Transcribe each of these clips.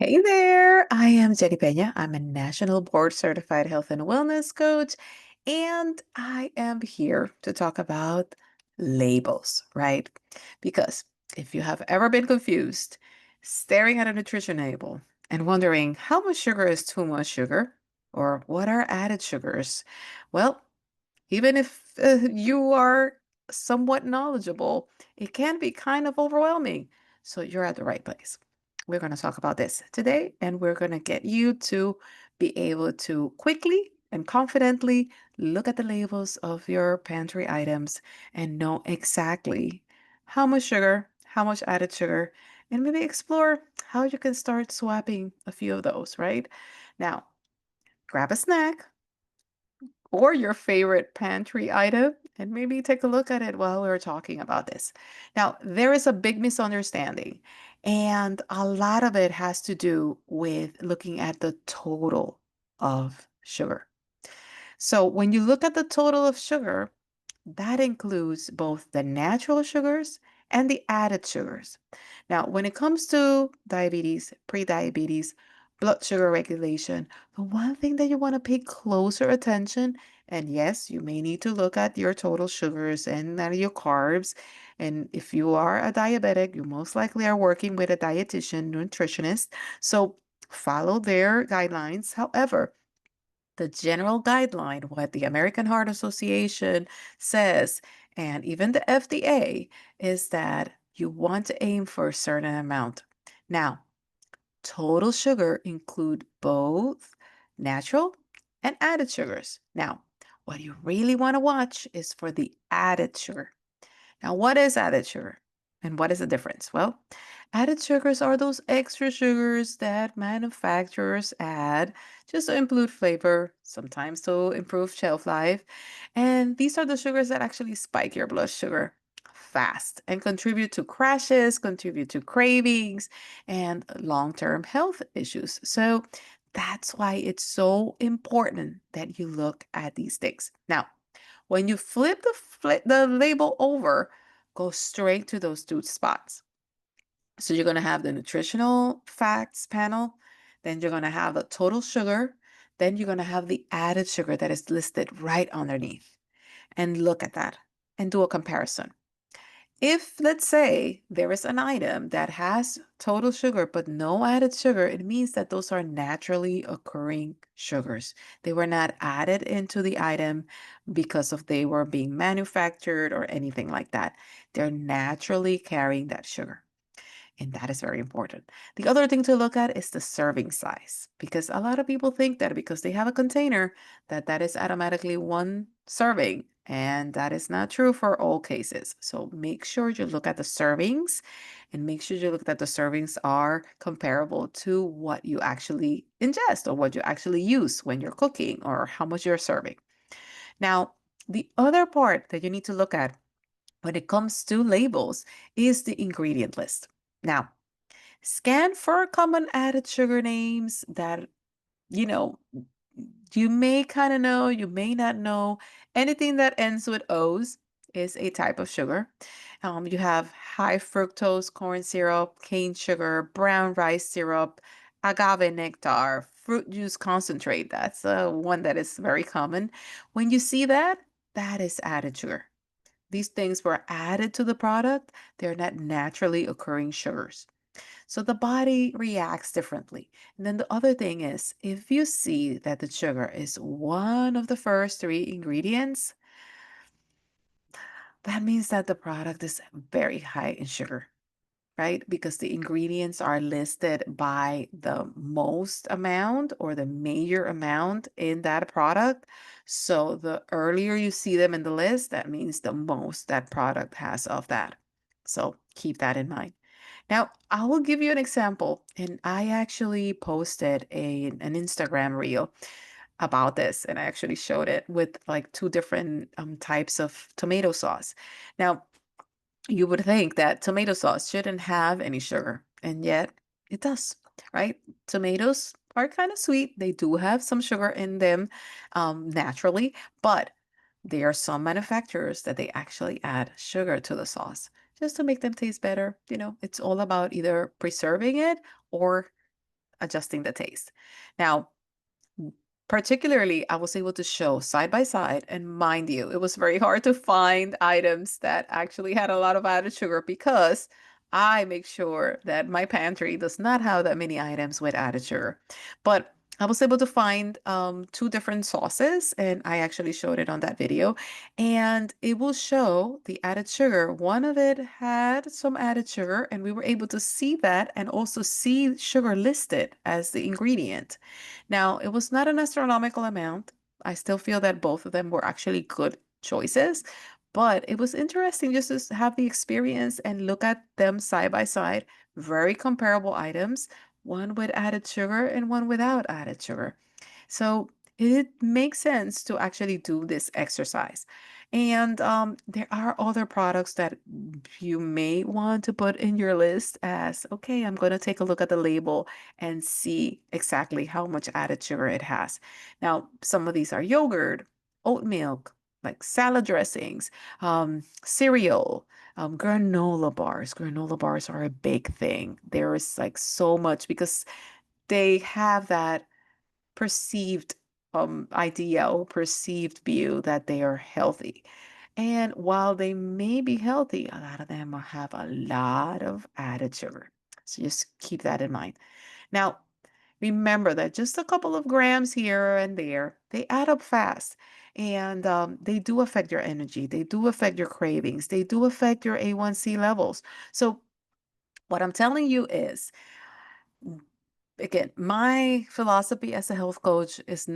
Hey there, I am Jenny Pena. I'm a national board certified health and wellness coach, and I am here to talk about labels, right? Because if you have ever been confused staring at a nutrition label and wondering how much sugar is too much sugar or what are added sugars, well, even if you are somewhat knowledgeable, it can be kind of overwhelming. So you're at the right place. We're going to talk about this today, and we're going to get you to be able to quickly and confidently look at the labels of your pantry items and know exactly how much sugar, how much added sugar, and maybe explore how you can start swapping a few of those, right? Now, grab a snack or your favorite pantry item and maybe take a look at it while we're talking about this. Now, there is a big misunderstanding, and a lot of it has to do with looking at the total of sugar. So, when you look at the total of sugar, that includes both the natural sugars and the added sugars. Now, when it comes to diabetes, prediabetes, blood sugar regulation, the one thing that you want to pay closer attention, and yes, you may need to look at your total sugars and your carbs. And if you are a diabetic, you most likely are working with a dietitian, nutritionist. So follow their guidelines. However, the general guideline, what the American Heart Association says, and even the FDA, is that you want to aim for a certain amount. Now, total sugar include both natural and added sugars. Now, what you really want to watch is for the added sugar. Now, what is added sugar? And what is the difference? Well, added sugars are those extra sugars that manufacturers add just to improve flavor, sometimes to improve shelf life. And these are the sugars that actually spike your blood sugar fast and contribute to crashes, contribute to cravings, and long-term health issues. So that's why it's so important that you look at these things. Now, when you flip the label over, go straight to those two spots. So you're going to have the nutritional facts panel, then you're going to have the total sugar, then you're going to have the added sugar that is listed right underneath. And look at that and do a comparison. If, let's say, there is an item that has total sugar but no added sugar, it means that those are naturally occurring sugars. They were not added into the item because of they were being manufactured or anything like that. They're naturally carrying that sugar. And that is very important. The other thing to look at is the serving size, because a lot of people think that because they have a container, that that is automatically one serving, and that is not true for all cases. So make sure you look at the servings and make sure you look that the servings are comparable to what you actually ingest or what you actually use when you're cooking or how much you're serving. Now, the other part that you need to look at when it comes to labels is the ingredient list. Now, scan for common added sugar names that, you know, you may kind of know, you may not know. Anything that ends with O's is a type of sugar. You have high fructose corn syrup, cane sugar, brown rice syrup, agave nectar, fruit juice concentrate. That's one that is very common. When you see that, that is added sugar. These things were added to the product. They're not naturally occurring sugars. So the body reacts differently. And then the other thing is, if you see that the sugar is one of the first three ingredients, that means that the product is very high in sugar, right? Because the ingredients are listed by the most amount or the major amount in that product. So the earlier you see them in the list, that means the most that product has of that. So keep that in mind. Now, I will give you an example, and I actually posted an Instagram reel about this, and I actually showed it with like two different types of tomato sauce. Now, you would think that tomato sauce shouldn't have any sugar, and yet it does, right? Tomatoes are kind of sweet. They do have some sugar in them naturally, but there are some manufacturers that they actually add sugar to the sauce just to make them taste better. It's all about either preserving it or adjusting the taste. Now, particularly, I was able to show side by side, and mind you, it was very hard to find items that actually had a lot of added sugar because I make sure that my pantry does not have that many items with added sugar. But I was able to find two different sauces, and I actually showed it on that video. And it will show the added sugar. One of it had some added sugar, and we were able to see that and also see sugar listed as the ingredient. Now, it was not an astronomical amount. I still feel that both of them were actually good choices, but it was interesting just to have the experience and look at them side by side. Very comparable items, one with added sugar and one without added sugar. So it makes sense to actually do this exercise. And there are other products that you may want to put in your list as, okay, I'm going to take a look at the label and see exactly how much added sugar it has. Now, some of these are yogurt, oat milk, like salad dressings, cereal, granola bars. Granola bars are a big thing. There is like so much because they have that perceived idea or perceived view that they are healthy. And while they may be healthy, a lot of them have a lot of added sugar. So just keep that in mind. Now, remember that just a couple of grams here and there, they add up fast. And they do affect your energy. They do affect your cravings. They do affect your A1C levels. So, what I'm telling you is, again, my philosophy as a health coach it's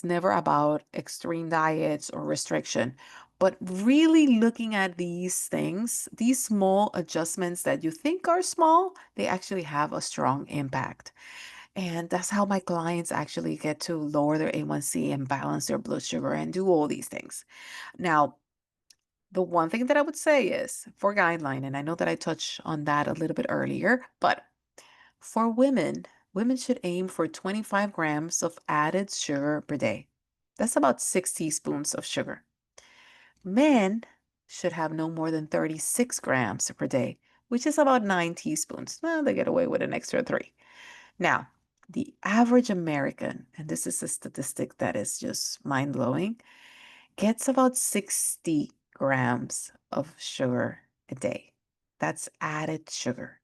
never about extreme diets or restriction, but really looking at these things, these small adjustments that you think are small, they actually have a strong impact. And that's how my clients actually get to lower their A1C and balance their blood sugar and do all these things. Now, the one thing that I would say is for guideline, and I know that I touched on that a little bit earlier, but for women, women should aim for 25 grams of added sugar per day. That's about 6 teaspoons of sugar. Men should have no more than 36 grams per day, which is about 9 teaspoons. Well, they get away with an extra 3. Now, the average American, and this is a statistic that is just mind blowing, gets about 60 grams of sugar a day. That's added sugar.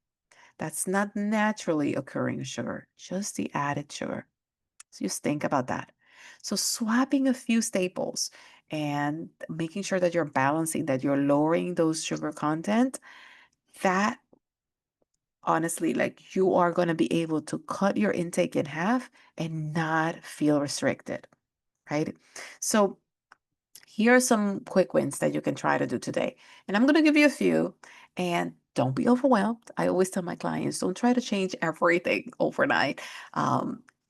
That's not naturally occurring sugar, just the added sugar. So just think about that. So swapping a few staples and making sure that you're balancing, that you're lowering those sugar content, that honestly, like you are going to be able to cut your intake in half and not feel restricted, right? So here are some quick wins that you can try to do today. And I'm going to give you a few, and don't be overwhelmed. I always tell my clients, don't try to change everything overnight.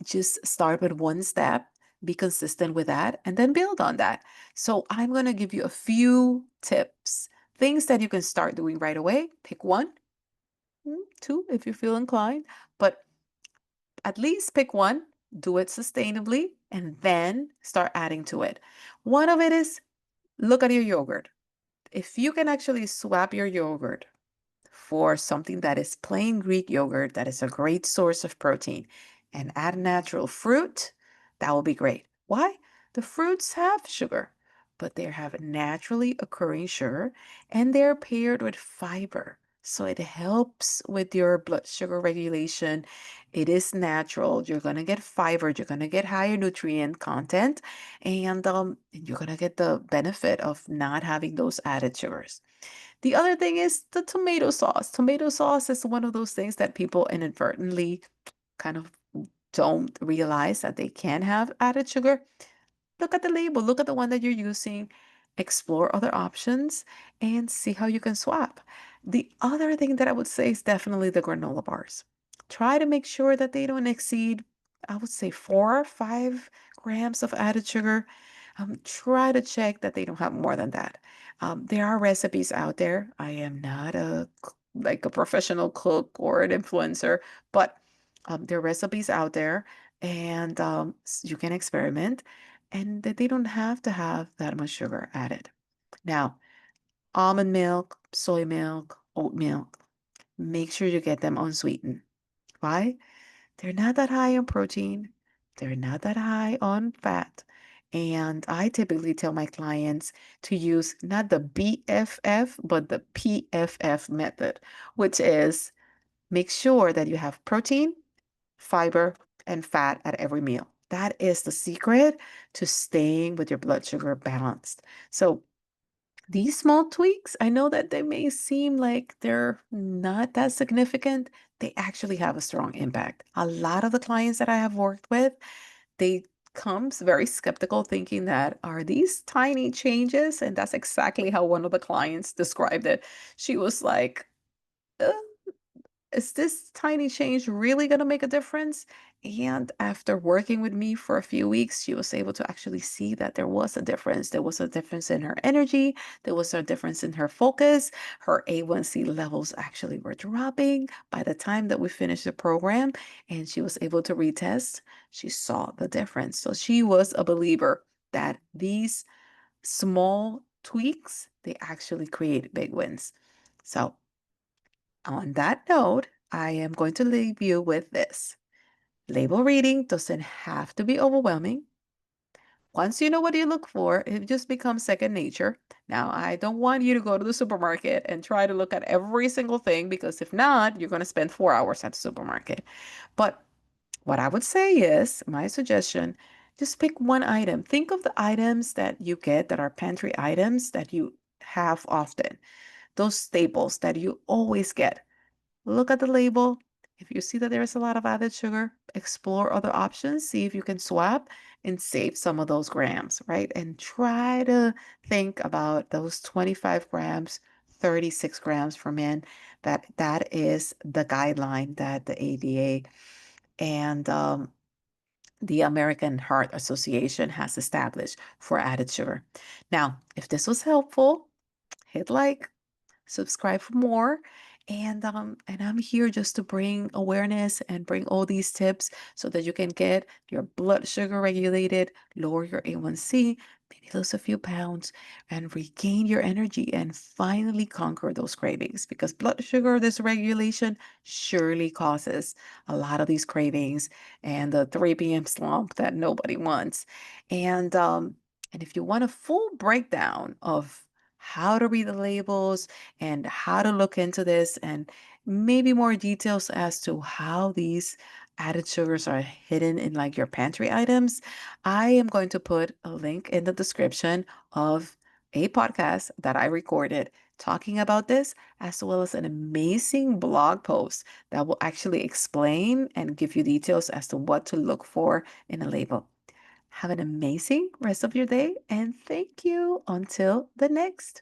Just start with one step, be consistent with that, and then build on that. So I'm going to give you a few tips, things that you can start doing right away. Pick one, two, if you feel inclined, but at least pick one, do it sustainably, and then start adding to it. One of it is look at your yogurt. If you can actually swap your yogurt for something that is plain Greek yogurt, that is a great source of protein, and add natural fruit, that will be great. Why? The fruits have sugar, but they have naturally occurring sugar and they're paired with fiber. So it helps with your blood sugar regulation. It is natural. You're going to get fiber, you're going to get higher nutrient content, and you're going to get the benefit of not having those added sugars. The other thing is the tomato sauce. Tomato sauce is one of those things that people inadvertently kind of don't realize that they can have added sugar. Look at the label, look at the one that you're using, explore other options, and see how you can swap. The other thing that I would say is definitely the granola bars. Try to make sure that they don't exceed, I would say, 4 or 5 grams of added sugar. Try to check that they don't have more than that. There are recipes out there. I am not like a professional cook or an influencer, but there are recipes out there, and you can experiment and that they don't have to have that much sugar added. Now, almond milk, soy milk, oat milk, make sure you get them unsweetened. Why? They're not that high on protein. They're not that high on fat. And I typically tell my clients to use not the BFF, but the PFF method, which is make sure that you have protein, fiber, and fat at every meal. That is the secret to staying with your blood sugar balanced. So these small tweaks, I know that they may seem like they're not that significant. They actually have a strong impact. A lot of the clients that I have worked with, they comes very skeptical thinking that are these tiny changes? And that's exactly how one of the clients described it. She was like, "Uh, is this tiny change really going to make a difference?" And after working with me for a few weeks, she was able to actually see that there was a difference. There was a difference in her energy. There was a difference in her focus. Her A1C levels actually were dropping by the time that we finished the program, and she was able to retest. She saw the difference. So she was a believer that these small tweaks, they actually create big wins. So on that note, I am going to leave you with this. Label reading doesn't have to be overwhelming. Once you know what you look for, it just becomes second nature. Now, I don't want you to go to the supermarket and try to look at every single thing because if not, you're going to spend 4 hours at the supermarket. But what I would say is my suggestion just pick one item. Think of the items that you get that are pantry items that you have often, those staples that you always get. Look at the label. If you see that there's a lot of added sugar, explore other options. See if you can swap and save some of those grams, right? And try to think about those 25 grams, 36 grams for men. That is the guideline that the ADA and the American Heart Association has established for added sugar. Now, if this was helpful, hit like, subscribe for more. And I'm here just to bring awareness and bring all these tips so that you can get your blood sugar regulated, lower your A1C, maybe lose a few pounds, and regain your energy and finally conquer those cravings. Because blood sugar dysregulation surely causes a lot of these cravings and the 3 p.m. slump that nobody wants. And if you want a full breakdown of how to read the labels and how to look into this and maybe more details as to how these added sugars are hidden in like your pantry items, I am going to put a link in the description of a podcast that I recorded talking about this, as well as an amazing blog post that will actually explain and give you details as to what to look for in a label. Have an amazing rest of your day and thank you until the next.